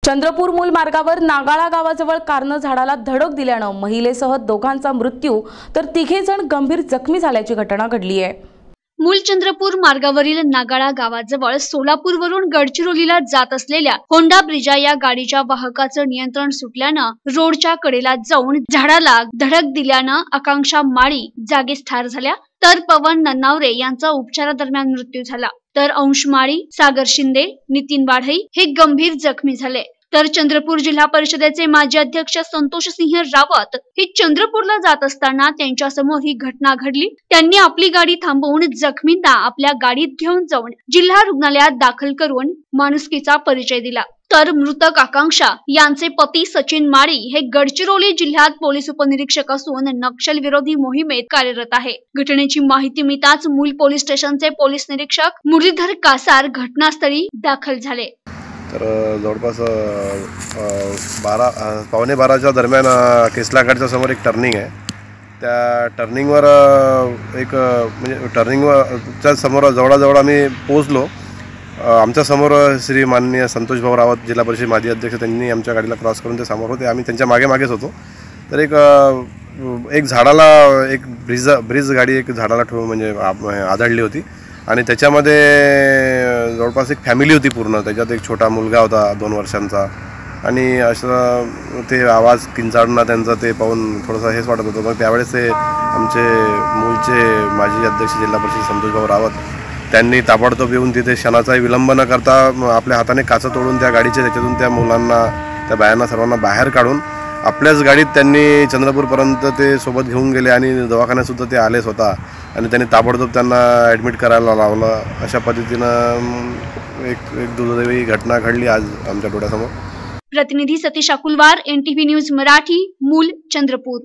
चंद्रपूर मूल मार्गावर नागाळा गावाजवळ कारनं झाडाला धडक दिल्यानं महिलेसह दोघांचा मृत्यू तर तिघे जण गंभीर जखमी झाल्याची घटना घडली आहे। मूल चंद्रपूर मार्गावरील नागाळा गावाजवळ सोलापूरवरून गडचिरोलीला जात असलेल्या होंडा ब्रिजा या गाडीच्या वाहकाचं नियंत्रण सुटल्यानं रोडच्या कडेला जाऊन झाडाला धडक दिल्यानं आकांक्षा माळी जागीच ठार झाल्या, तर पवन नन्नावरे यांचा उपचारादरम्यान मृत्यू झाला, तर अंश माळी, सागर शिंदे, नितीन वाढई हे गंभीर जखमी झाले। तर चंद्रपूर जिल्हा परिषदेचे माजी अध्यक्ष संतोष सिंह रावत हे चंद्रपूरला जात असताना त्यांच्या समोर ही घटना घडली। त्यांनी आपली गाडी थांबवून जखमींना आपल्या गाडीत घेऊन जाऊन जिल्हा रुग्णालयात दाखल करून माणुसकीचा परिचय दिला। तर मृतक आकांक्षा यांचे पती सचिन माळी हे गडचिरोली जिल्ह्यात पोलीस उपनिरीक्षक असून नक्षल विरोधी मोहिमेत कार्यरत आहे। घटनेची माहिती मिळताच मूल पोलीस स्टेशनचे पोलीस निरीक्षक मुरलीधर कासार घटनास्थळी दाखल झाले। तर जवळपास 11:15 दरम्यान केसलागडच्या समोर एक टर्निंग आहे। त्या टर्निंगवर एक म्हणजे टर्निंगच्या समोर जवळजवळ आम्ही पोहोचलो। आमच्या समोर श्री माननीय संतोष भाऊ रावत जिल्हा परिषद माजी अध्यक्ष त्यांनी आमच्या गाडीला क्रॉस करून ते समोर होते, आम्ही त्यांच्या मागेच होतो। तर एक झाडाला एक ब्रिज गाडी एक झाडाला म्हणजे आदळली होती आणि त्याच्यामध्ये जवळपास एक फॅमिली होती पूर्ण। त्याच्यात एक छोटा मुलगा होता 2 वर्षांचा आणि असं ते आवाज किंचाळणं त्यांचं ते पाहून थोडंसं हेच वाटत होतं। मग त्यावेळेस ते आमचे मूलचे माजी अध्यक्ष जिल्हा परिषद संतोष भाऊ रावत त्यांनी ताबडतोब येऊन तिथे क्षणाचाही विलंब न करता आपल्या हाताने काचा तोडून त्या गाडीचे त्याच्यातून त्या मुलांना त्या बायांना सर्वांना बाहेर काढून आपल्याच गाडीत त्यांनी चंद्रपूरपर्यंत ते सोबत घेऊन गेले आणि दवाखान्यातसुद्धा ते आले स्वतः आणि त्यांनी ताबडतोब त्यांना ॲडमिट करायला लावलं। अशा पद्धतीनं एक दुर्दैवी घटना घडली आज आमच्या डोळ्यासमोर। प्रतिनिधी सतीश अकुलवार, NTV न्यूज मराठी, मूल चंद्रपूर।